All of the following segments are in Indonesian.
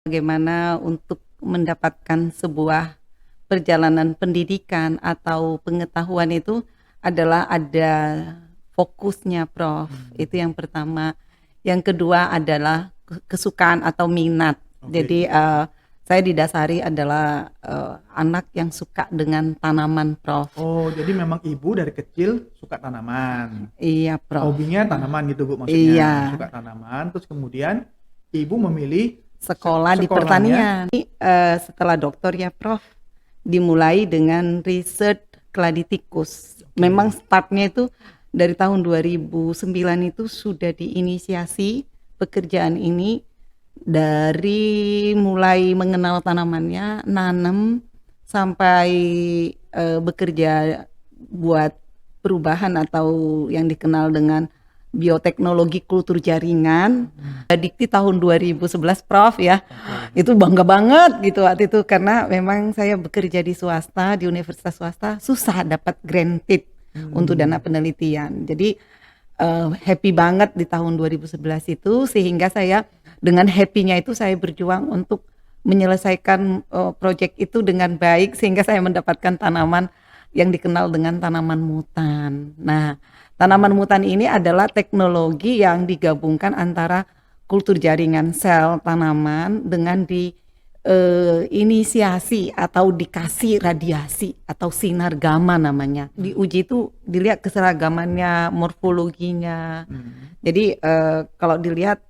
Bagaimana untuk mendapatkan sebuah perjalanan pendidikan atau pengetahuan itu adalah ada fokusnya, Prof. Itu yang pertama. Yang kedua adalah kesukaan atau minat. Jadi saya didasari adalah anak yang suka dengan tanaman, Prof. Oh, jadi memang ibu dari kecil suka tanaman. Iya, Prof. Hobinya tanaman gitu, Bu, maksudnya. Iya. Suka tanaman, terus kemudian ibu memilih Sekolah di sekolahnya. pertanian. Setelah doktor ya, Prof, dimulai dengan riset keladi tikus. Memang startnya itu dari tahun 2009 itu sudah diinisiasi pekerjaan ini, dari mulai mengenal tanamannya, nanam, sampai bekerja buat perubahan atau yang dikenal dengan bioteknologi kultur jaringan. Dikti tahun 2011, Prof, ya. Itu bangga banget gitu waktu itu, karena memang saya bekerja di swasta, di universitas swasta, susah dapat granted untuk dana penelitian. Jadi happy banget di tahun 2011 itu, sehingga saya dengan happy-nya itu saya berjuang untuk menyelesaikan proyek itu dengan baik, sehingga saya mendapatkan tanaman yang dikenal dengan tanaman mutan. Nah, tanaman mutan ini adalah teknologi yang digabungkan antara kultur jaringan sel tanaman dengan inisiasi atau dikasih radiasi atau sinar gamma namanya. Diuji itu dilihat keseragamannya, morfologinya. Jadi kalau dilihat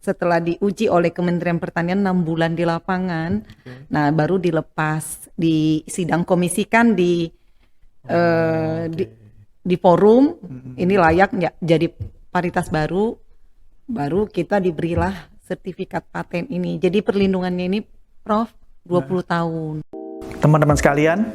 setelah diuji oleh Kementerian Pertanian 6 bulan di lapangan, nah baru dilepas, disidang komisikan di forum, ini layak nggak jadi paritas baru kita diberilah sertifikat paten ini. Jadi perlindungannya ini, Prof, 20 tahun. Teman-teman sekalian,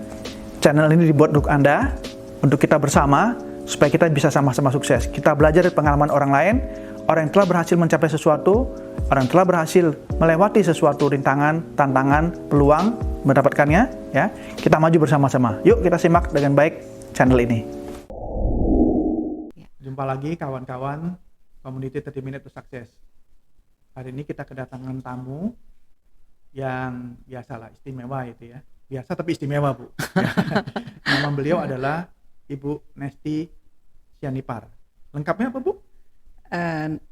channel ini dibuat untuk Anda, untuk kita bersama, supaya kita bisa sama-sama sukses. Kita belajar dari pengalaman orang lain, orang yang telah berhasil mencapai sesuatu, orang yang telah berhasil melewati sesuatu rintangan, tantangan, peluang, mendapatkannya, ya. Kita maju bersama-sama. Yuk kita simak dengan baik channel ini. Jumpa lagi kawan-kawan Community 30 Minute to Success. Hari ini kita kedatangan tamu yang biasalah istimewa itu ya. Biasa tapi istimewa, Bu. Nama beliau adalah Ibu Nesti Sianipar. Lengkapnya apa, Bu?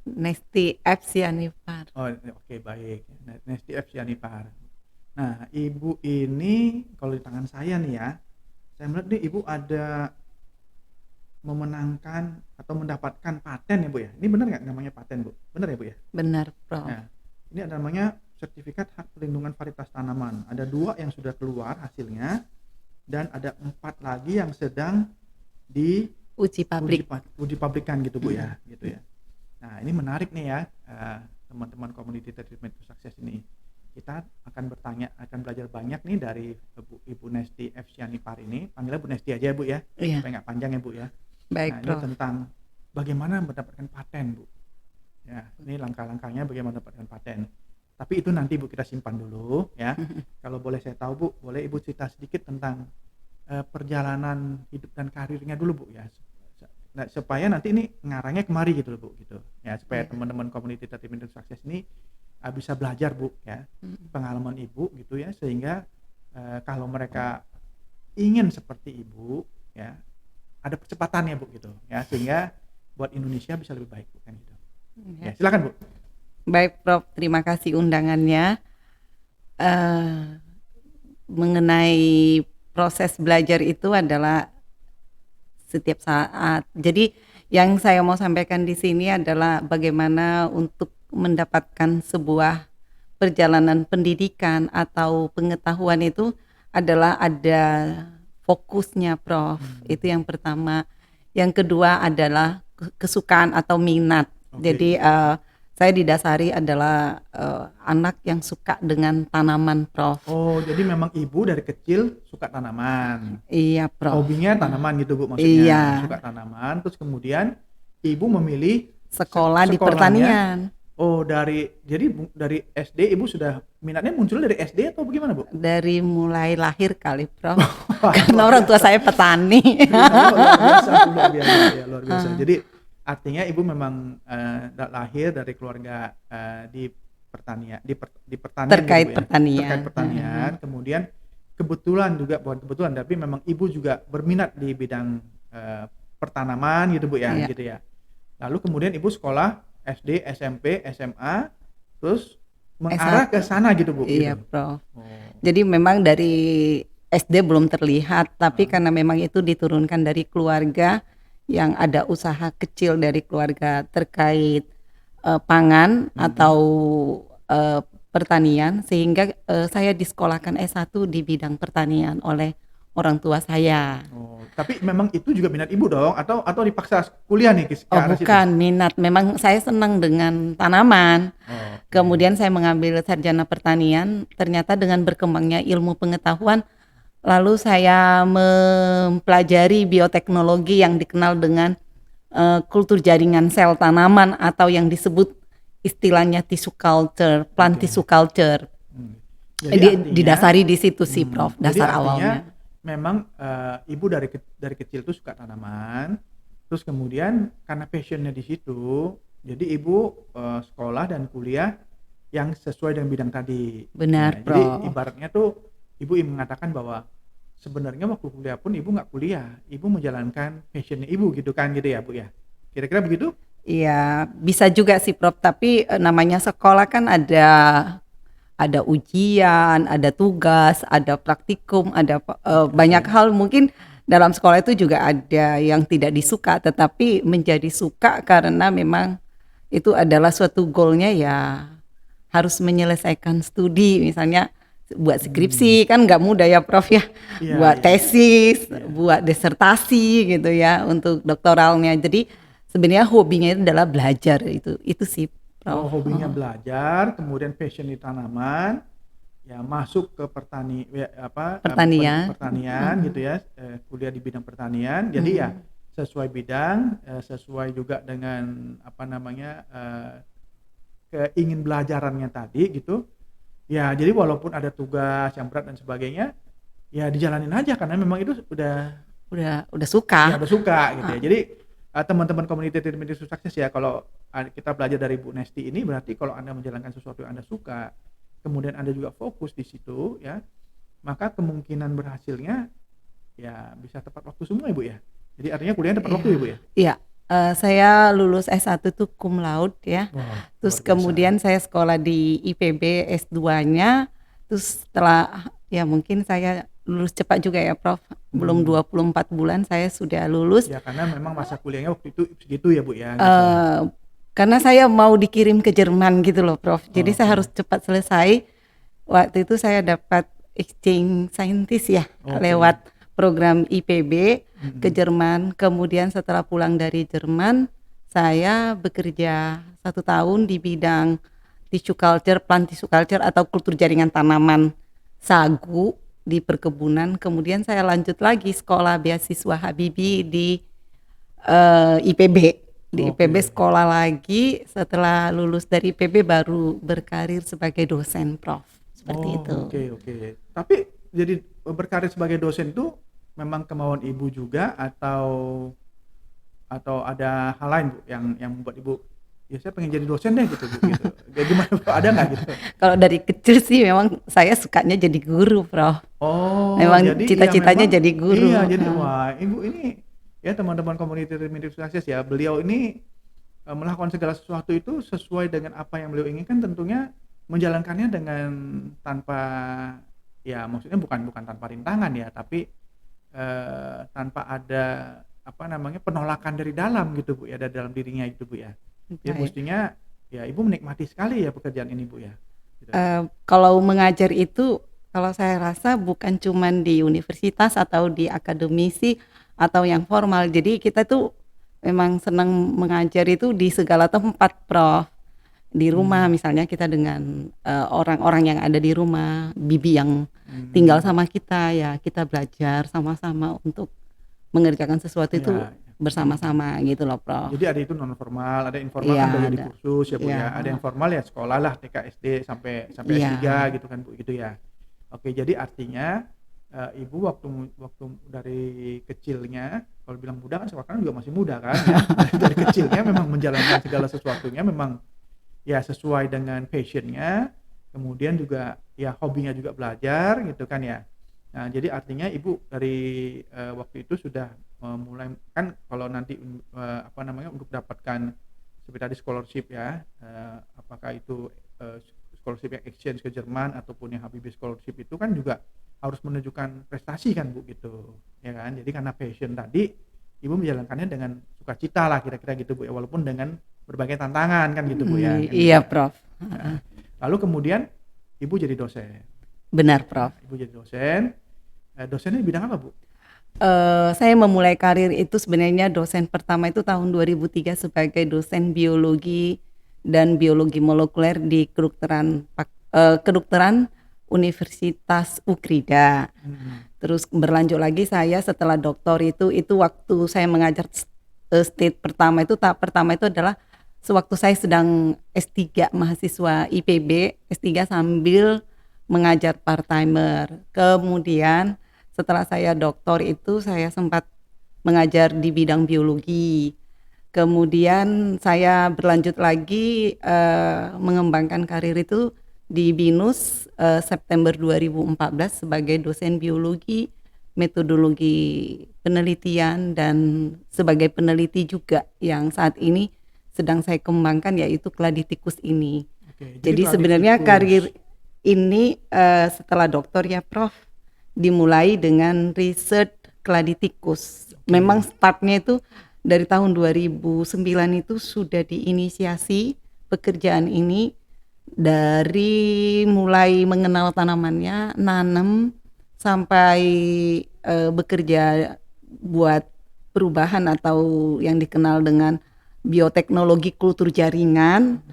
Nesti F. Sianipar. Oh, oke, baik. Nesti F. Sianipar. Nah, Ibu ini kalau di tangan saya nih ya, saya melihat nih Ibu ada memenangkan atau mendapatkan paten ya, Bu ya. Ini benar nggak namanya paten, Bu? Benar ya, Bu ya? Benar, Prof. Nah, ini ada namanya sertifikat hak perlindungan varietas tanaman. Ada 2 yang sudah keluar hasilnya, dan ada 4 lagi yang sedang di Uji pabrikan gitu, Bu ya, gitu ya. Nah, ini menarik nih ya, teman-teman Community 30 Minute to Success ini. Kita akan belajar banyak nih dari Ibu Nesti F. Sianipar ini. Panggilnya Bu Nesti aja ya, Bu ya. Iya. Supaya nggak panjang ya, Bu ya. Baik, Nah, ini Prof. tentang bagaimana mendapatkan paten, Bu. Ya, ini langkah-langkahnya bagaimana mendapatkan paten. Tapi itu nanti, Bu, kita simpan dulu ya. Kalau boleh saya tahu, Bu, boleh Ibu cerita sedikit tentang perjalanan hidup dan karirnya dulu, Bu ya. Nah, supaya nanti ini ngarangnya kemari gitu loh, Bu, gitu. Ya, supaya teman-teman Community 30 Minute to Success ini bisa belajar, Bu, ya. Pengalaman Ibu gitu ya, sehingga kalau mereka ingin seperti Ibu ya, ada percepatannya, Bu, gitu ya, sehingga buat Indonesia bisa lebih baik, Bu, kan gitu. Ya, silakan, Bu. Baik, Prof, terima kasih undangannya. Mengenai proses belajar itu adalah setiap saat. Jadi yang saya mau sampaikan di sini adalah bagaimana untuk mendapatkan sebuah perjalanan pendidikan atau pengetahuan itu adalah ada fokusnya, Prof. Itu yang pertama. Yang kedua adalah kesukaan atau minat. Jadi saya didasari adalah anak yang suka dengan tanaman, Prof. Oh, jadi memang Ibu dari kecil suka tanaman. Iya, Prof. Hobinya tanaman gitu, Bu, maksudnya. Iya. Suka tanaman, terus kemudian Ibu memilih Sekolah di sekolahnya. pertanian. Oh, dari SD Ibu sudah minatnya muncul dari SD atau bagaimana, Bu? Dari mulai lahir kali, Prof. Karena orang tua saya petani. Luar biasa. Jadi artinya Ibu memang lahir dari keluarga di pertanian, di pertanian gitu Terkait Bu ya, pertanian. terkait pertanian. Kemudian kebetulan juga, bukan kebetulan, tapi memang Ibu juga berminat di bidang pertanaman gitu Bu ya, Iya, gitu ya. Lalu kemudian Ibu sekolah SD, SMP, SMA, terus mengarah ke S1. sana gitu Bu, Iya, gitu. Prof. Oh, Jadi memang dari SD belum terlihat, tapi heeh, karena memang itu diturunkan dari keluarga yang ada usaha kecil dari keluarga terkait pangan mhm. atau eh, pertanian, sehingga saya disekolahkan S1 di bidang pertanian oleh orang tua saya. Oh, tapi memang itu juga minat Ibu dong, atau dipaksa kuliah nih ke Oh, arah situ? bukan minat, memang saya senang dengan tanaman. Oke. Kemudian saya mengambil sarjana pertanian, ternyata dengan berkembangnya ilmu pengetahuan, lalu saya mempelajari bioteknologi yang dikenal dengan kultur jaringan sel tanaman atau yang disebut istilahnya tissue culture, plant Oke. tissue culture. Hmm. Jadi artinya, Didasari di situ sih, Prof, jadi dasar artinya awalnya. memang Ibu dari kecil tuh suka tanaman, terus kemudian karena passionnya di situ, jadi Ibu sekolah dan kuliah yang sesuai dengan bidang tadi. Benar, Ya, jadi Prof. ibaratnya tuh Ibu mengatakan bahwa sebenarnya waktu kuliah pun Ibu nggak kuliah, Ibu menjalankan passionnya Ibu gitu kan, gitu ya Bu ya? Kira-kira begitu? Iya, bisa juga sih, Prof, tapi namanya sekolah kan ada ujian, ada tugas, ada praktikum, ada banyak Oke. hal. Mungkin dalam sekolah itu juga ada yang tidak disuka, tetapi menjadi suka karena memang itu adalah suatu goalnya ya, harus menyelesaikan studi, misalnya buat Hmm. skripsi kan nggak mudah ya, Prof ya, Iya, buat iya, tesis, iya. buat disertasi gitu ya untuk doktoralnya. Jadi sebenarnya hobinya itu adalah belajar, itu sih, Oh, Prof. hobinya Heeh. belajar, kemudian passion di tanaman, ya masuk ke Pertanian. pertanian gitu Mm, ya, kuliah di bidang pertanian. Jadi ya mm. sesuai bidang, sesuai juga dengan apa namanya, keingin belajarannya tadi gitu. Ya jadi walaupun ada tugas yang berat dan sebagainya, ya dijalanin aja karena memang itu Udah suka. udah suka gitu ya. Heeh. Jadi teman-teman Community Limited Sukses ya, kalau kita belajar dari Bu Nesti ini, berarti kalau Anda menjalankan sesuatu yang Anda suka, kemudian Anda juga fokus di situ ya, maka kemungkinan berhasilnya ya bisa tepat waktu semua Ibu ya. Jadi artinya kuliahnya tepat waktu Iya, Ibu ya. iya. Saya lulus S1 tuh cum laude ya. Wah, Terus luar biasa. kemudian saya sekolah di IPB S2-nya. Terus setelah ya mungkin saya lulus cepat juga ya, Prof. Belum Hmm. 24 bulan saya sudah lulus. Ya karena memang masa kuliahnya waktu itu segitu ya Bu ya gitu. eh karena saya mau dikirim ke Jerman gitu loh, Prof. Jadi saya Oke. harus cepat selesai. Waktu itu saya dapat exchange scientist ya, Oke. lewat program IPB ke Mm-mm. Jerman. Kemudian setelah pulang dari Jerman, saya bekerja 1 tahun di bidang tissue culture, plant tissue culture atau kultur jaringan tanaman sagu di perkebunan. Kemudian saya lanjut lagi sekolah beasiswa Habibie di IPB. Di IPB Oke. sekolah lagi, setelah lulus dari IPB baru berkarir sebagai dosen, Prof. Seperti itu. Oh, oke, oke. Tapi jadi berkarir sebagai dosen itu memang kemauan Ibu juga, atau ada hal lain Bu yang membuat Ibu, ya saya pengen jadi dosen deh gitu Bu gitu. Kayak gimana Bu? Ada nggak gitu? Kalau dari kecil sih memang saya sukanya jadi guru, Prof. Oh, Memang jadi ya cita-citanya memang, jadi iya, guru. jadi wah Ibu ini ya, teman-teman Community Limited Sukses ya, beliau ini melakukan segala sesuatu itu sesuai dengan apa yang beliau inginkan, tentunya menjalankannya dengan tanpa, ya maksudnya bukan bukan tanpa rintangan ya, tapi tanpa ada apa namanya, penolakan dari dalam gitu Bu ya, dari dalam dirinya itu Bu ya. Jadi Baik. mestinya ya Ibu menikmati sekali ya pekerjaan ini Bu ya. Gitu. Kalau mengajar itu, kalau saya rasa bukan cuman di universitas atau di akademisi atau yang formal. Jadi kita tuh memang senang mengajar itu di segala tempat, Prof. Di rumah Hmm. misalnya kita dengan orang-orang yang ada di rumah, bibi yang tinggal Hmm. sama kita, ya kita belajar sama-sama untuk mengerjakan sesuatu itu Ya. Hmm. bersama-sama gitu loh, Prof. Jadi ada itu non formal, ada informal Iya kan belajar di ada, kursus ya Bu iya, ya. Ada yang formal ya sekolah lah, TK, SD sampai sampai iya, S3 gitu kan Bu, gitu ya. Oke, jadi artinya Ibu waktu waktu dari kecilnya, kalau bilang muda kan sekarang juga masih muda kan ya. Dari kecilnya memang menjalankan segala sesuatunya memang ya sesuai dengan passion-nya, kemudian juga ya hobinya juga belajar gitu kan ya. Nah, jadi artinya Ibu dari, waktu itu sudah, mulai kan kalau nanti, apa namanya, untuk dapatkan seperti tadi scholarship ya, apakah itu, scholarship yang exchange ke Jerman ataupun yang Habibie Scholarship itu kan juga harus menunjukkan prestasi kan Bu, gitu, ya kan. Jadi karena passion tadi, Ibu menjalankannya dengan sukacita lah kira-kira gitu Bu ya, walaupun dengan berbagai tantangan kan gitu Bu ya, kan gitu Iya ya. Prof. Nah, lalu kemudian Ibu jadi dosen. Benar Nah, Prof. Ibu jadi dosen, dosennya di bidang apa Bu? Saya memulai karir itu sebenarnya dosen pertama itu tahun 2003 sebagai dosen biologi dan biologi molekuler di kedokteran Universitas Ukrida. Terus berlanjut lagi saya setelah doktor itu waktu saya mengajar state pertama itu tahap pertama itu adalah sewaktu saya sedang S3 mahasiswa IPB, S3 sambil mengajar part-timer. Kemudian setelah saya doktor itu saya sempat mengajar di bidang biologi. Kemudian saya berlanjut lagi mengembangkan karir itu di BINUS September 2014 sebagai dosen biologi, metodologi penelitian dan sebagai peneliti juga yang saat ini sedang saya kembangkan yaitu Claditikus ini. Oke, jadi Jadi sebenarnya karir Claditikus. ini setelah doktor ya Prof dimulai dengan riset Claditikus. Memang startnya itu dari tahun 2009 itu sudah diinisiasi pekerjaan ini dari mulai mengenal tanamannya, nanam sampai bekerja buat perubahan atau yang dikenal dengan bioteknologi kultur jaringan.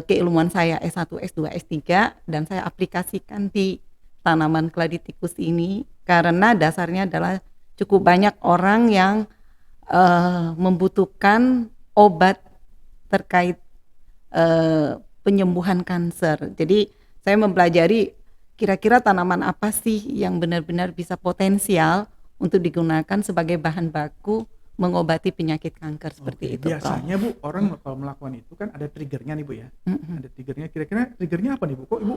Keilmuan saya S1, S2, S3 dan saya aplikasikan di tanaman Claditikus ini karena dasarnya adalah cukup banyak orang yang membutuhkan obat terkait penyembuhan kanker. Jadi saya mempelajari kira-kira tanaman apa sih yang benar-benar bisa potensial untuk digunakan sebagai bahan baku mengobati penyakit kanker seperti itu. Biasanya Bu, orang kalau melakukan itu kan ada triggernya nih Bu ya. Ada triggernya. Kira-kira triggernya apa nih Bu? Kok Ibu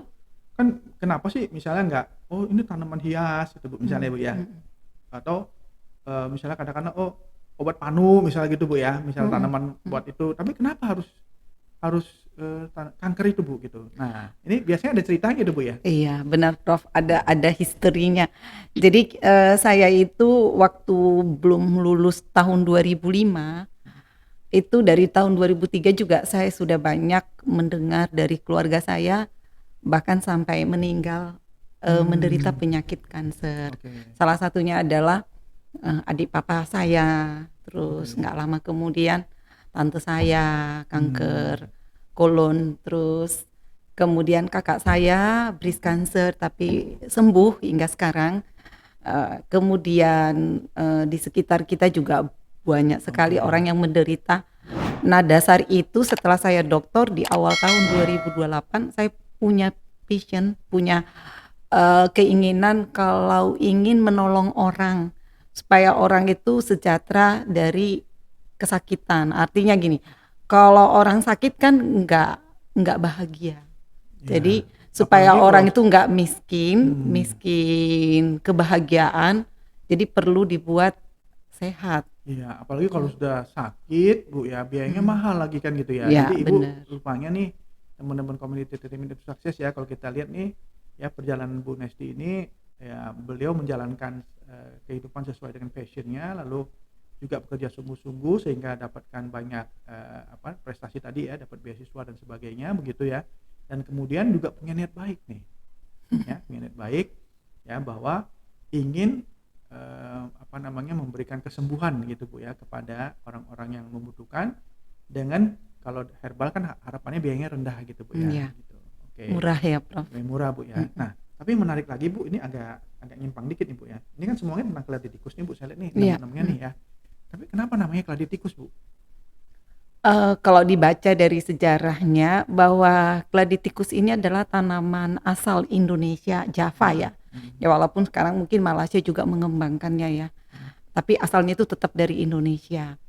kan kenapa sih misalnya nggak, oh ini tanaman hias gitu Bu misalnya Bu ya. Atau misalnya kadang-kadang oh obat panu misalnya gitu Bu ya. Misal tanaman buat itu. Tapi kenapa harus kanker itu Bu gitu. Nah, ini biasanya ada ceritanya gitu Bu ya. Iya, benar Prof. Ada historinya. Jadi saya itu waktu belum lulus tahun 2005, itu dari tahun 2003 juga saya sudah banyak mendengar dari keluarga saya bahkan sampai meninggal menderita penyakit kanker. Salah satunya adalah adik papa saya, terus nggak lama kemudian tante saya kanker kolon, terus kemudian kakak saya breast cancer tapi sembuh hingga sekarang. Kemudian di sekitar kita juga banyak sekali orang yang menderita. Nah dasar itu setelah saya doktor di awal tahun 2028 saya punya passion, punya keinginan kalau ingin menolong orang supaya orang itu sejahtera dari kesakitan. Artinya gini, kalau orang sakit kan nggak bahagia. Jadi supaya orang itu nggak miskin kebahagiaan, jadi perlu dibuat sehat. Iya, apalagi kalau sudah sakit Bu ya, biayanya mahal lagi kan gitu ya. Ya, Jadi Ibu benar. rupanya nih teman-teman community determined to success ya, kalau kita lihat nih ya perjalanan Bu Nesti ini ya beliau menjalankan kehidupan sesuai dengan passionnya, lalu juga bekerja sungguh-sungguh sehingga dapatkan banyak prestasi tadi ya, dapat beasiswa dan sebagainya begitu ya. Dan kemudian juga punya niat baik nih, ya punya niat baik ya bahwa ingin memberikan kesembuhan gitu Bu ya kepada orang-orang yang membutuhkan dengan kalau herbal kan harapannya biayanya rendah gitu Bu ya. Iya. Gitu. Oke. Murah ya Prof. Lebih murah Bu ya. Nah, tapi menarik lagi Bu, ini agak nyimpang dikit nih Bu ya. Ini kan semuanya tentang Claditikus nih Bu, saya lihat nih namanya nih ya. Tapi kenapa namanya Claditikus Bu? Kalau dibaca dari sejarahnya bahwa Claditikus ini adalah tanaman asal Indonesia, Java ya. Ya walaupun sekarang mungkin Malaysia juga mengembangkannya ya. Tapi asalnya itu tetap dari Indonesia.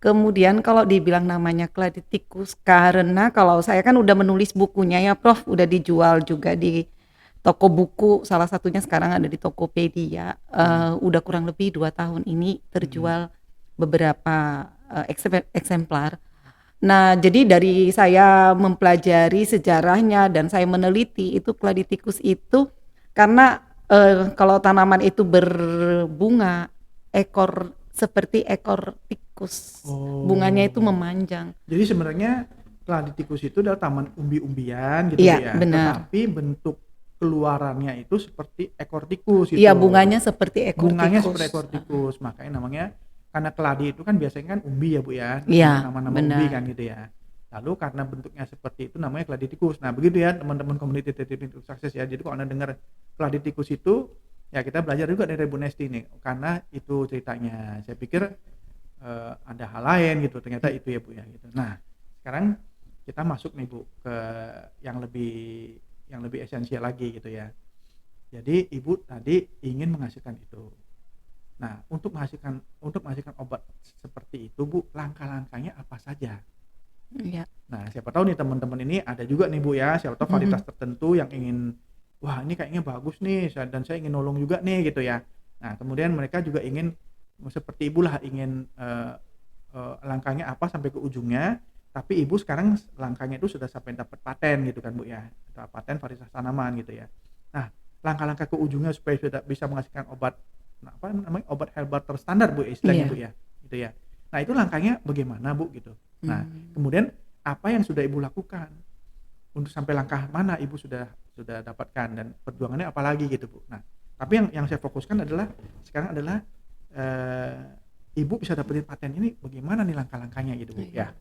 Kemudian kalau dibilang namanya Claditikus, karena kalau saya kan udah menulis bukunya ya Prof, udah dijual juga di toko buku, salah satunya sekarang ada di Tokopedia. Udah kurang lebih 2 tahun ini terjual beberapa eksemplar. Nah, jadi dari saya mempelajari sejarahnya dan saya meneliti itu Claditikus itu karena kalau tanaman itu berbunga, ekor seperti ekor tikus, bunganya itu Oh. memanjang. Jadi sebenarnya Claditikus itu adalah taman umbi-umbian gitu Bu Iya, ya. benar. Tetapi bentuk keluarannya itu seperti ekor tikus Iya, gitu. bunganya seperti ekor Bunganya tikus. seperti ekor tikus. Makanya namanya karena keladi itu kan biasanya kan umbi ya Bu ya. Iya, Nama-nama umbi benar. kan gitu ya. Lalu karena bentuknya seperti itu namanya Claditikus. Nah, begitu ya teman-teman community Titipin Sukses ya. Jadi kalau Anda dengar Claditikus itu ya kita belajar juga dari Bu Nesti nih karena itu ceritanya. Saya pikir ada hal lain gitu, ternyata itu ya Bu ya gitu. Nah, sekarang kita masuk nih Bu ke yang lebih esensial lagi gitu ya. Jadi Ibu tadi ingin menghasilkan itu. Nah, untuk menghasilkan obat seperti itu Bu, langkah-langkahnya apa saja? Iya. Nah, siapa tahu nih teman-teman ini ada juga nih Bu ya, siapa tahu varietas tertentu yang ingin, wah ini kayaknya bagus nih dan saya ingin nolong juga nih gitu ya. Nah, kemudian mereka juga ingin seperti Ibu lah ingin langkahnya apa sampai ke ujungnya, tapi Ibu sekarang langkahnya itu sudah sampai dapat paten gitu kan Bu ya, dapat paten varietas tanaman gitu ya. Nah, langkah-langkah ke ujungnya supaya sudah bisa menghasilkan obat apa namanya obat herbal terstandar Bu istilahnya Bu Iya. ya, gitu ya. Nah, itu langkahnya bagaimana Bu gitu. Nah, Hmm. kemudian apa yang sudah Ibu lakukan untuk sampai langkah mana Ibu sudah dapatkan dan perjuangannya apa lagi gitu Bu. Nah, tapi yang saya fokuskan adalah sekarang adalah Ibu bisa dapetin paten ini bagaimana nih langkah-langkahnya gitu Bu ya.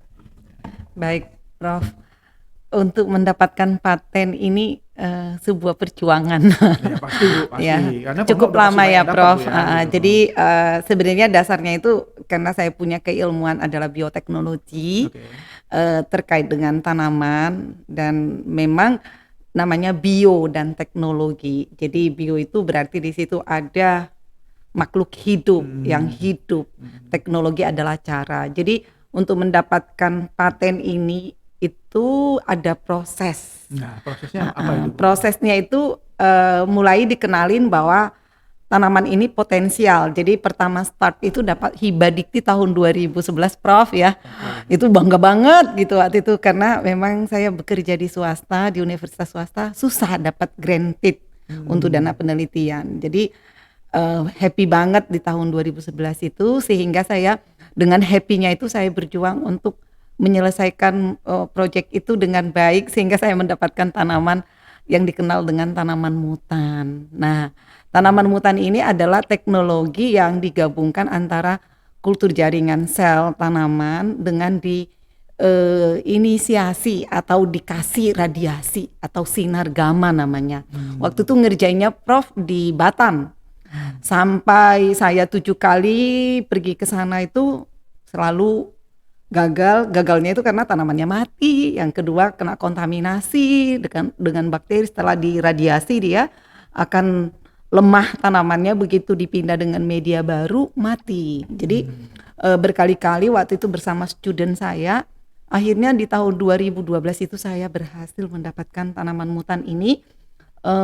Baik, Prof. Untuk mendapatkan paten ini sebuah perjuangan. Ya pasti Bu, Ya, pasti. Karena cukup pemula pasti lama banyak ya yang dapat Prof. Bu ya gitu. Jadi sebenarnya dasarnya itu karena saya punya keilmuan adalah bioteknologi Oke. terkait dengan tanaman dan memang namanya bio dan teknologi. Jadi bio itu berarti di situ ada makhluk hidup yang hidup. Teknologi adalah cara. Jadi untuk mendapatkan paten ini itu ada proses. Nah, prosesnya apa itu Bu? Prosesnya itu mulai dikenalin bahwa tanaman ini potensial. Jadi pertama start itu dapat hibah dikti tahun 2011 Prof ya. Itu bangga banget gitu waktu itu karena memang saya bekerja di swasta, di universitas swasta susah dapat granted untuk dana penelitian. Jadi happy banget di tahun 2011 itu sehingga saya dengan happy-nya itu saya berjuang untuk menyelesaikan proyek itu dengan baik sehingga saya mendapatkan tanaman yang dikenal dengan tanaman mutan. Nah, tanaman mutan ini adalah teknologi yang digabungkan antara kultur jaringan sel tanaman dengan inisiasi atau dikasih radiasi atau sinar gamma namanya. Waktu itu ngerjainnya Prof di Batam. Sampai saya 7 kali pergi ke sana itu selalu gagalnya itu karena tanamannya mati, yang kedua kena kontaminasi dengan bakteri. Setelah diradiasi dia akan lemah tanamannya, begitu dipindah dengan media baru mati. Jadi berkali-kali waktu itu bersama student saya, akhirnya di tahun 2012 itu saya berhasil mendapatkan tanaman mutan ini.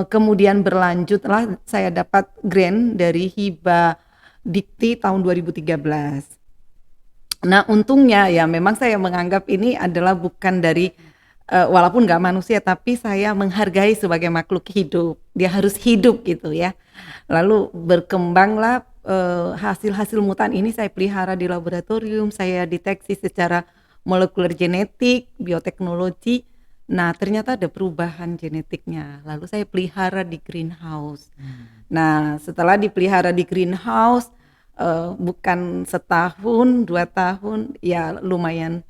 Kemudian berlanjutlah saya dapat grant dari hibah dikti tahun 2013. Nah untungnya ya memang saya menganggap ini adalah bukan dari walaupun nggak manusia tapi saya menghargai sebagai makhluk hidup, dia harus hidup gitu ya. Lalu berkembanglah hasil-hasil mutan ini saya pelihara di laboratorium, saya deteksi secara molekuler genetik, bioteknologi. Nah ternyata ada perubahan genetiknya, lalu saya pelihara di greenhouse. Nah setelah dipelihara di greenhouse bukan setahun 2 tahun ya lumayan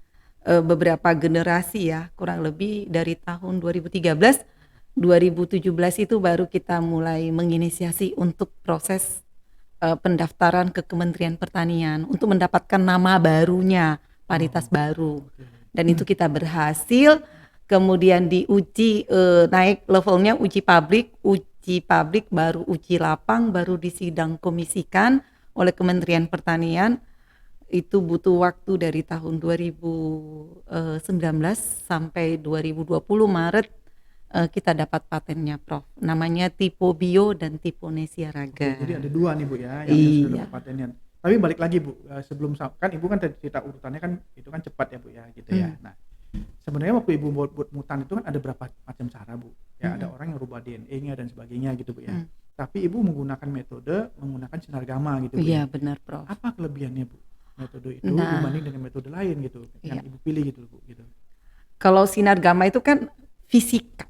beberapa generasi ya, kurang lebih dari tahun 2013 2017 itu baru kita mulai menginisiasi untuk proses pendaftaran ke Kementerian Pertanian untuk mendapatkan nama barunya, varietas baru. Dan itu kita berhasil, kemudian diuji naik levelnya uji pabrik baru uji lapang, baru disidang komisikan oleh Kementerian Pertanian. itu butuh waktu dari tahun 2019 sampai 2020 Maret kita dapat patennya, Prof. Namanya Tipo Bio dan Tipo Nesia Oke, jadi Raga. ada 2 nih Bu ya, yang sudah Iya. dapat patennya. Tapi balik lagi Bu, sebelum kan Ibu kan tadi cerita urutannya kan itu kan cepat ya Bu ya, gitu ya. Hmm. Nah, sebenarnya waktu Ibu buat mutan itu kan ada berapa macam cara Bu. Ya, ada Hmm. orang yang rubah DNA-nya dan sebagainya gitu Bu ya. Hmm. Tapi Ibu menggunakan sinar gamma gitu Bu Iya, ya. benar, Prof. Apa kelebihannya Bu, metode itu Nah, dibanding dengan metode lain gitu, yang iya. Ibu pilih gitu Bu, gitu? Kalau sinar gamma itu kan fisika,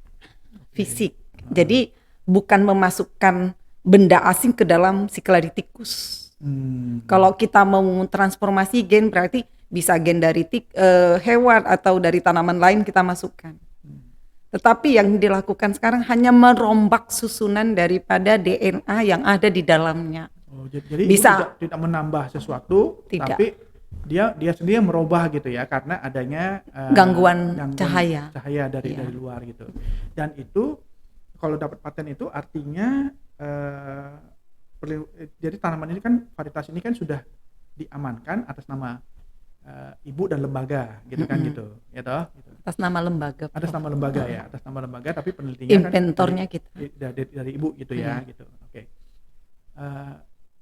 Oke. fisik. Heeh. Jadi bukan memasukkan benda asing ke dalam si keladi tikus. Kalau kita mau transformasi gen berarti bisa gen dari hewan atau dari tanaman lain kita masukkan. Hmm. Tetapi yang dilakukan sekarang hanya merombak susunan daripada DNA yang ada di dalamnya. Oh, jadi Ibu Bisa tidak menambah sesuatu, tidak tapi dia sendiri yang merubah gitu ya, karena adanya gangguan cahaya. cahaya dari Iya. luar gitu. Dan itu kalau dapat paten itu artinya jadi tanaman ini kan, varietas ini kan sudah diamankan atas nama Ibu dan lembaga gitu kan, Mm-mm. gitu ya toh, gitu. Atas nama lembaga, Atas Prof. nama lembaga ya, atas nama lembaga, tapi penelitinya kan Inventornya kita. dari Ibu gitu ya, Iya. gitu. Oke.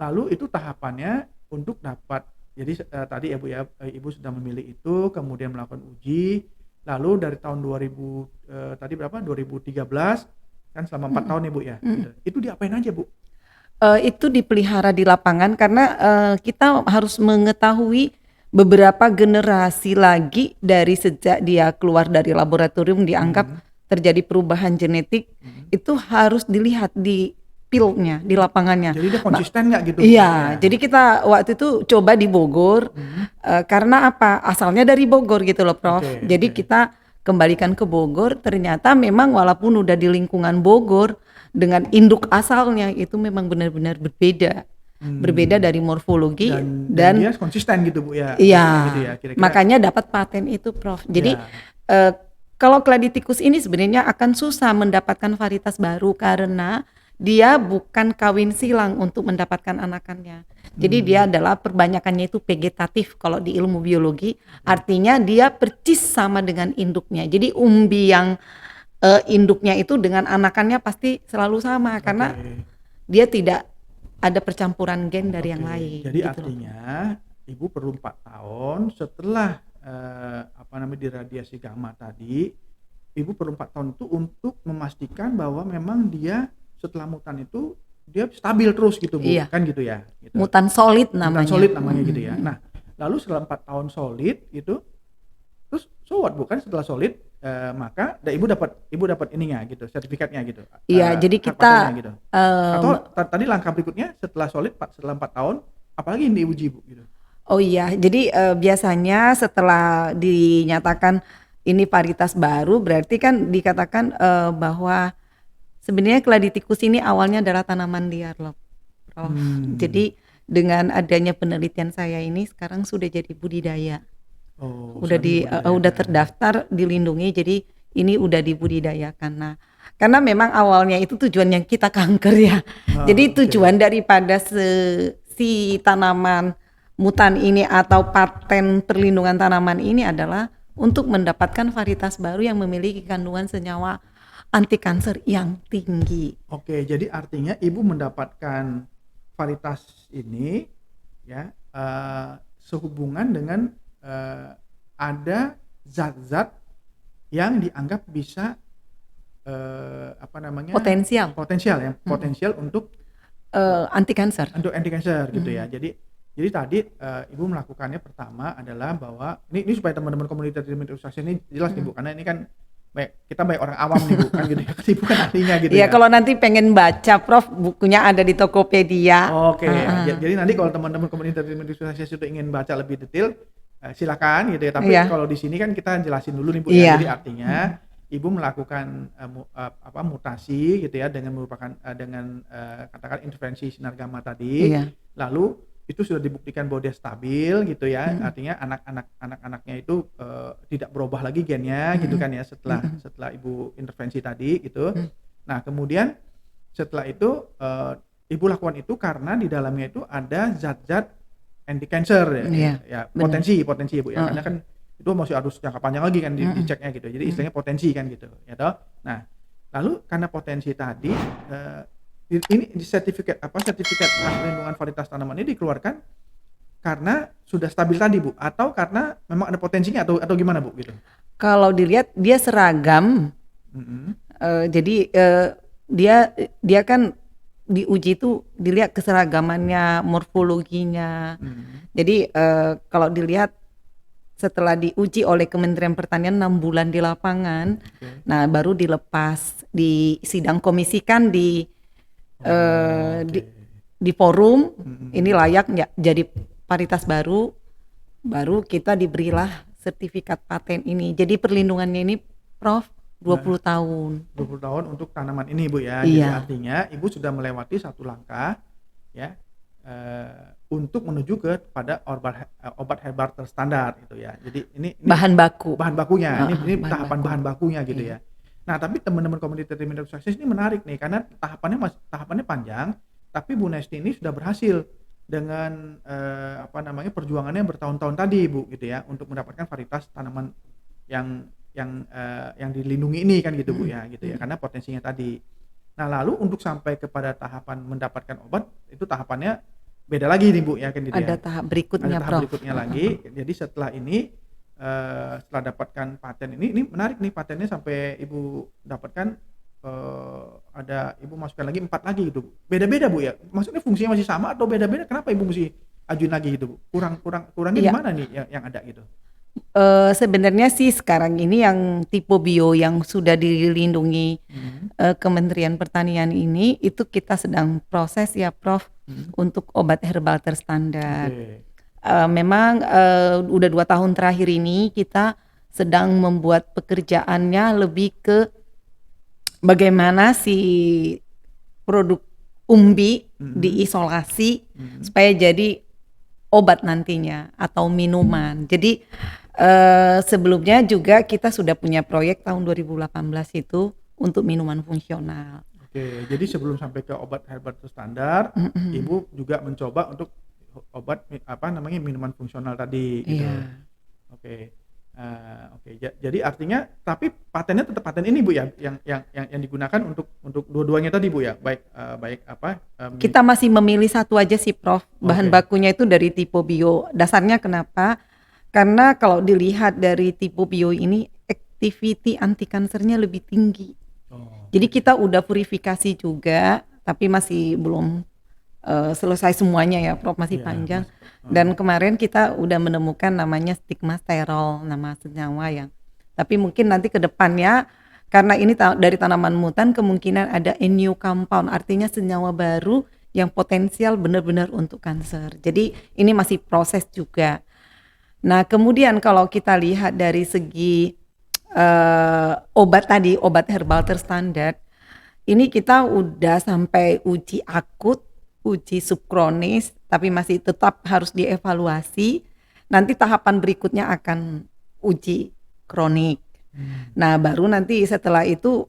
Lalu itu tahapannya untuk dapat, jadi tadi ya Bu ya, Ibu sudah memilih itu, kemudian melakukan uji, lalu dari tahun 2013 kan selama 4 tahun ya Bu ya, gitu. Itu diapain aja Bu? Itu dipelihara di lapangan karena kita harus mengetahui beberapa generasi lagi dari sejak dia keluar dari laboratorium dianggap terjadi perubahan genetik, itu harus dilihat di fieldnya, di lapangannya. Jadi dia konsisten nggak gitu? Iya, jadi kita waktu itu coba di Bogor, karena apa? Asalnya dari Bogor gitu loh, Prof. Oke, Jadi oke. kita kembalikan ke Bogor, ternyata memang walaupun udah di lingkungan Bogor, dengan induk asalnya itu memang benar-benar berbeda. Berbeda dari morfologi dan dia konsisten gitu Bu ya? iya, Maksudnya gitu ya, kira-kira. makanya dapat paten itu, Prof. Jadi Ya. kalau Claditikus ini sebenarnya akan susah mendapatkan varietas baru karena dia bukan kawin silang untuk mendapatkan anakannya. Jadi dia adalah perbanyakannya itu vegetatif kalau di ilmu biologi, artinya dia percis sama dengan induknya. Jadi umbi yang induknya itu dengan anakannya pasti selalu sama karena Oke. dia tidak ada percampuran gen dari yang Oke, lain. jadi gitu loh. artinya Ibu perlu 4 tahun setelah diradiasi gamma tadi, Ibu perlu 4 tahun itu untuk memastikan bahwa memang dia setelah mutan itu dia stabil terus gitu Bu, Iya. kan gitu ya? Gitu. Mutan solid Mutan namanya. solid namanya gitu ya. Nah, lalu setelah 4 tahun solid gitu, terus so what Bu, kan setelah solid maka Ibu dapat ininya gitu, sertifikatnya gitu. Iya, jadi hak kita patennya gitu. Atau tadi langkah berikutnya setelah solid setelah 4 tahun apalagi yang diuji Bu gitu. oh iya, jadi biasanya setelah dinyatakan ini varietas baru, berarti kan dikatakan bahwa sebenarnya Claditikus ini awalnya adalah tanaman liar loh, Prof. Jadi dengan adanya penelitian saya ini sekarang sudah jadi budidaya. Oh, Udah udah terdaftar, dilindungi, jadi ini udah dibudidayakan. Nah, karena memang awalnya itu tujuan yang kita kanker ya. Jadi tujuan daripada si tanaman mutan ini atau paten perlindungan tanaman ini adalah untuk mendapatkan varietas baru yang memiliki kandungan senyawa anti kanker yang tinggi. Oke, jadi artinya Ibu mendapatkan varietas ini ya sehubungan dengan ada zat-zat yang dianggap bisa potensial ya, potensial untuk anti kanker. Untuk anti kanker gitu ya. Jadi tadi Ibu melakukannya pertama adalah bahwa ini supaya teman-teman komunitas imunisasi ini jelas nih Bu, karena ini kan kita banyak orang awam nih Bu kan gitu ya. Ibu kan ahlinya gitu ya. Iya, kalau nanti pengen baca, Prof, bukunya ada di Tokopedia. Oke, jadi nanti kalau teman-teman komunitas imunisasi sudah ingin baca lebih detail, silakan gitu ya. Tapi kalau di sini kan kita jelasin dulu nih Bu ya. Jadi artinya Ibu melakukan mutasi gitu ya dengan katakan intervensi sinar gamma tadi. Lalu itu sudah dibuktikan bahwa dia stabil gitu ya. Artinya anak-anaknya itu tidak berubah lagi gennya gitu kan ya setelah Ibu intervensi tadi gitu. Nah, kemudian setelah itu Ibu lakukan itu karena di dalamnya itu ada zat-zat anti-cancer Iya, ya benar. potensi ya Bu ya, karena Heeh. kan itu masih harus jangka panjang lagi kan Mhm, diceknya gitu. Jadi mhm. istilahnya potensi kan gitu, ya toh. Nah, lalu karena potensi tadi, ini sertifikat hak perlindungan varietas tanaman ini dikeluarkan karena sudah stabil tadi Bu, atau karena memang ada potensinya atau gimana Bu gitu? Kalau dilihat dia seragam, Mhm, jadi, dia dia kan diuji itu dilihat keseragamannya, morfologinya. mhm, Jadi, kalau dilihat setelah diuji oleh Kementerian Pertanian 6 bulan di lapangan, oke. nah baru dilepas di sidang komisikan Oh, oke. di forum, ini Mhm. layak nggak jadi varietas baru, baru kita diberilah sertifikat paten ini. Jadi perlindungannya ini Prof 20 tahun. 20 tahun untuk tanaman ini Bu ya. Jadi Iya, artinya Ibu sudah melewati satu langkah ya, untuk menuju kepada obat herbal terstandar gitu ya. Jadi ini bahan baku. bahan bakunya, Heeh, ini bahan tahapan baku. bahan bakunya gitu Iya. ya. Nah, tapi teman-teman komunitas Trimedia Sukses ini menarik nih karena tahapannya panjang, tapi Bu Nesti ini sudah berhasil dengan, apa namanya, perjuangannya bertahun-tahun tadi Bu gitu ya, untuk mendapatkan varietas tanaman yang dilindungi ini kan gitu Bu Mhm, ya, gitu ya, mhm. karena potensinya tadi. Nah, lalu untuk sampai kepada tahapan mendapatkan obat, itu tahapannya beda lagi nih Bu ya, kan gitu Ada ya. tahap Ada berikutnya tahap Prof. berikutnya Heeh. lagi, jadi setelah ini, setelah dapatkan paten ini menarik nih patennya sampai Ibu dapatkan, ada Ibu masukkan lagi 4 lagi gitu, Bu. Beda-beda Bu ya? Maksudnya fungsinya masih sama atau beda-beda? Kenapa Ibu musti ajuin lagi gitu, Bu? Kurangnya di Iya, mana nih yang ada gitu? sebenarnya sih sekarang ini yang tipe bio yang sudah dilindungi, Mhm, Kementerian Pertanian ini, itu kita sedang proses ya Prof, mhm, untuk obat herbal terstandar. oke. Memang, udah 2 tahun terakhir ini kita sedang membuat pekerjaannya lebih ke bagaimana si produk umbi Mhm, diisolasi mhm, supaya jadi obat nantinya atau minuman. Jadi, sebelumnya juga kita sudah punya proyek tahun 2018 itu untuk minuman fungsional. oke. Jadi sebelum sampai ke obat herbal terstandar, Mhm, Ibu juga mencoba untuk obat apa namanya, minuman fungsional tadi gitu. iya. Oke, oke. Jadi artinya tapi patennya tetap paten ini Bu ya, yang digunakan untuk dua-duanya tadi Bu ya? Baik apa, Kita masih memilih satu aja sih Prof, bahan oke. bakunya itu dari tipe bio. Dasarnya kenapa? Karena kalau dilihat dari tipe bio ini activity anti kansernya lebih tinggi. Oh, Jadi oke. kita udah purifikasi juga, tapi masih belum, selesai semuanya ya Prof, masih Iya, panjang. heeh. Dan kemarin kita udah menemukan namanya stigmasterol, nama senyawa yang tapi mungkin nanti ke depannya karena ini dari tanaman mutan kemungkinan ada a new compound, artinya senyawa baru yang potensial benar-benar untuk kanker. Jadi ini masih proses juga. Nah, kemudian kalau kita lihat dari segi, obat tadi, obat herbal terstandar, ini kita udah sampai uji akut, uji subkronis, tapi masih tetap harus dievaluasi. Nanti tahapan berikutnya akan uji kronik. Mmm, Nah, baru nanti setelah itu,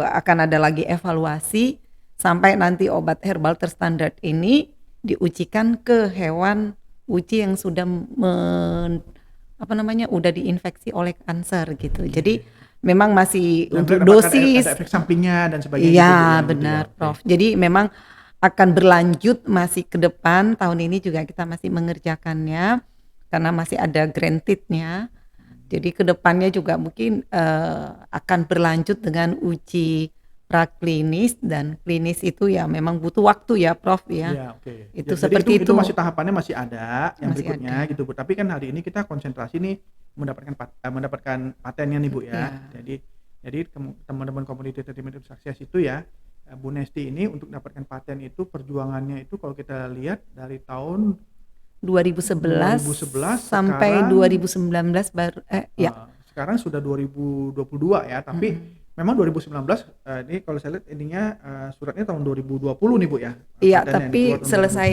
akan ada lagi evaluasi sampai nanti obat herbal terstandar ini diujikan ke hewan uji yang sudah apa namanya, udah diinfeksi oleh kanker gitu. oke. Jadi memang masih Dan untuk apakah ada dosis. efek sampingnya dan sebagainya gitu Bu Iya ya, gitu ya? benar Oke. Prof. Jadi memang akan berlanjut masih ke depan, tahun ini juga kita masih mengerjakannya, karena masih ada granted-nya. Mmm, Jadi ke depannya juga mungkin, akan berlanjut dengan uji praklinis dan klinis itu ya memang butuh waktu ya Prof ya. iya, oke. Itu Jadi seperti itu itu, masih tahapannya masih ada yang masih berikutnya ada. gitu Bu, tapi kan hari ini kita konsentrasi nih mendapatkan patennya nih Bu ya. Iya, Jadi teman-teman komunitas Trimedia Sukses itu ya, Bu Nesti ini untuk dapatkan paten itu perjuangannya itu kalau kita lihat dari tahun 2011 2011 sampai sekarang 2019 baru ya, sekarang sudah 2022 ya, tapi mhm. memang 2019, ini kalau saya lihat ininya, suratnya tahun 2020 nih Bu ya, Iya, patennya yang keluar tapi tahun 2000. selesai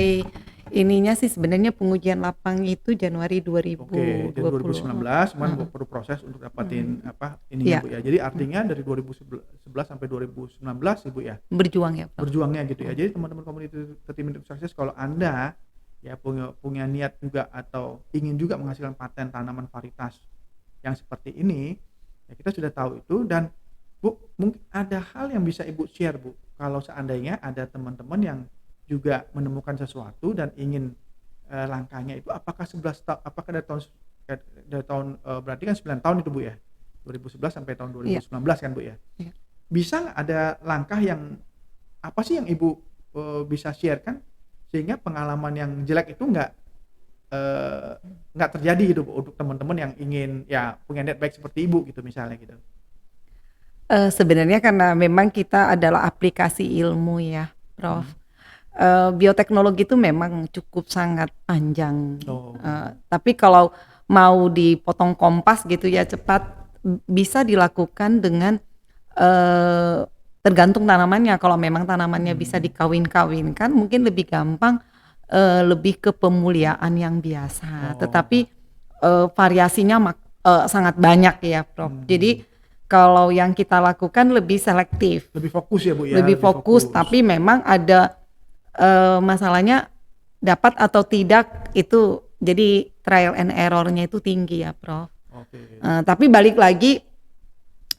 ininya sih sebenarnya pengujian lapang itu Januari Oke, dari 2020, 2019 cuman heeh, perlu proses untuk mhm, dapatin apa, ininya iya, Bu ya. Jadi mhm, artinya dari 2011 sampai 2019 ya Bu ya, berjuang ya, Prof. berjuangnya gitu ya. Mhm, Jadi teman-teman komunitas Trimedia Sukses kalau Anda ya punya niat juga atau ingin juga menghasilkan paten tanaman varietas yang seperti ini, ya kita sudah tahu itu. Dan Bu, mungkin ada hal yang bisa Ibu share Bu, kalau seandainya ada teman-teman yang juga menemukan sesuatu dan ingin langkahnya itu apakah 11 apakah dari tahun berarti kan 9 tahun itu Bu ya? 2011 sampai tahun Iya. 2019 kan Bu ya? Iya. Bisa nggak ada langkah yang apa sih yang Ibu bisa share-kan sehingga pengalaman yang jelek itu nggak terjadi gitu Bu, untuk teman-teman yang ingin ya punya niat baik seperti Ibu gitu misalnya gitu? Sebenarnya karena memang kita adalah aplikasi ilmu ya, Prof. Mhm. Bioteknologi itu memang cukup sangat panjang, Oh. tapi kalau mau dipotong kompas gitu ya cepat, bisa dilakukan dengan, tergantung tanamannya. Kalau memang tanamannya bisa dikawin-kawinkan mungkin lebih gampang, lebih ke pemuliaan yang biasa. Oh. Tetapi, variasinya sangat banyak ya, Prof. Jadi Mhm. kalau yang kita lakukan lebih selektif, Lebih fokus ya Bu ya, lebih lebih fokus, fokus. tapi memang ada masalahnya dapat atau tidak itu jadi trial and error-nya itu tinggi ya, Prof. Oke. Tapi balik lagi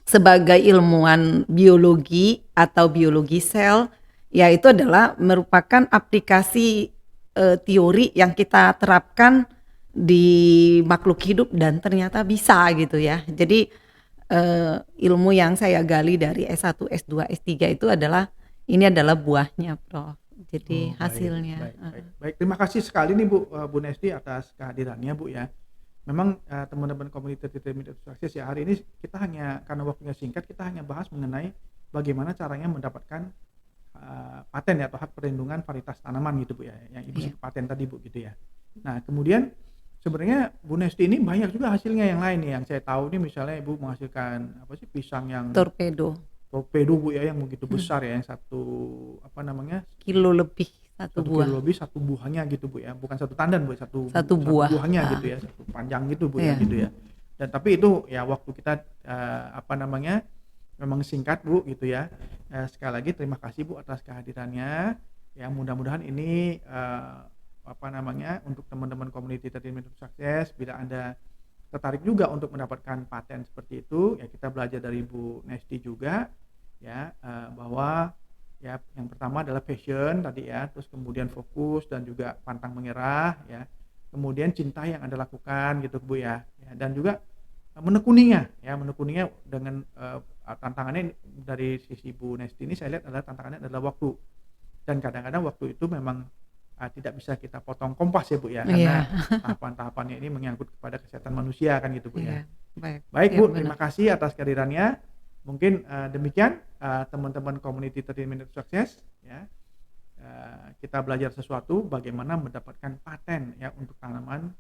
sebagai ilmuwan biologi atau biologi sel, ya itu adalah merupakan aplikasi teori yang kita terapkan di makhluk hidup dan ternyata bisa gitu ya. Jadi ilmu yang saya gali dari S1, S2, S3 itu adalah ini adalah buahnya, Prof. Jadi Oh, baik, hasilnya. baik, baik. Baik, terima kasih sekali nih Bu, Bu Nesti atas kehadirannya Bu ya. Memang teman-teman komunitas Determined Success ya, hari ini kita hanya karena waktunya singkat, kita hanya bahas mengenai bagaimana caranya mendapatkan paten ya atau hak perlindungan varietas tanaman gitu Bu ya, yang Ibu Iya. sebut paten tadi Bu gitu ya. Nah kemudian sebenarnya Bu Nesti ini banyak juga hasilnya yang lain nih, yang saya tahu nih misalnya Ibu menghasilkan apa sih, pisang yang Torpedo, torpedo Bu ya, yang begitu besar ya, yang satu apa namanya, kilo lebih satu 1 buah. kilo lebih satu buahnya gitu Bu ya, bukan satu tandan Bu, Satu satu buah. buahnya gitu ya, satu panjang gitu Bu ya, Iya. gitu ya. Dan tapi itu ya waktu kita apa namanya, memang singkat Bu gitu ya. Sekali lagi terima kasih Bu atas kehadirannya, ya mudah-mudahan ini apa namanya, untuk teman-teman community Determined Success bila Anda tertarik juga untuk mendapatkan paten seperti itu, ya kita belajar dari Bu Nesti juga ya, bahwa ya yang pertama adalah passion tadi ya, terus kemudian fokus dan juga pantang menyerah ya. Kemudian cinta yang Anda lakukan gitu Bu ya. Ya dan juga menekuninya ya, menekuninya dengan tantangannya dari sisi Bu Nesti ini saya lihat adalah tantangannya adalah waktu. Dan kadang-kadang waktu itu memang tidak bisa kita potong kompas ya Bu ya, karena Iya. tahapan-tahapannya ini menyangkut kepada kesehatan manusia kan gitu Bu ya. Iya, baik. Baik Iya Bu, benar. terima kasih atas kehadirannya. Mungkin demikian teman-teman community 30 Minutes Success ya. Kita belajar sesuatu bagaimana mendapatkan paten ya untuk tanaman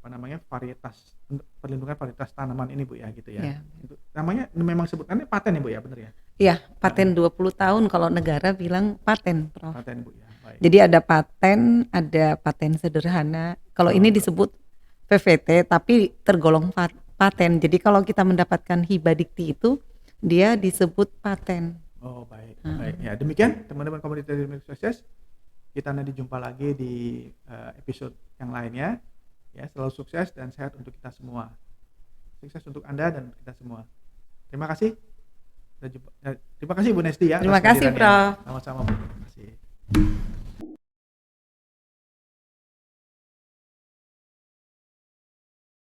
apa namanya, varietas untuk perlindungan varietas tanaman ini Bu ya gitu ya. Iya. Itu namanya memang sebutannya paten ya Bu ya, benar ya? Iya, paten 20 tahun kalau negara bilang paten, Prof. Paten Bu ya. Baik. Jadi ada paten sederhana. Kalau ini Oh, disebut PVT tapi tergolong paten. Jadi kalau kita mendapatkan hibah dikti itu dia disebut paten. oh baik, baik. Ya demikian teman-teman komunitas Sukses. Kita nanti jumpa lagi di episode yang lainnya. Ya, selalu sukses dan sehat untuk kita semua. Sukses untuk Anda dan kita semua. Terima kasih. Terima kasih Bu Nesti ya. Terima Atas kasih, kehadirannya. Prof. Sama-sama Bu. Terima kasih.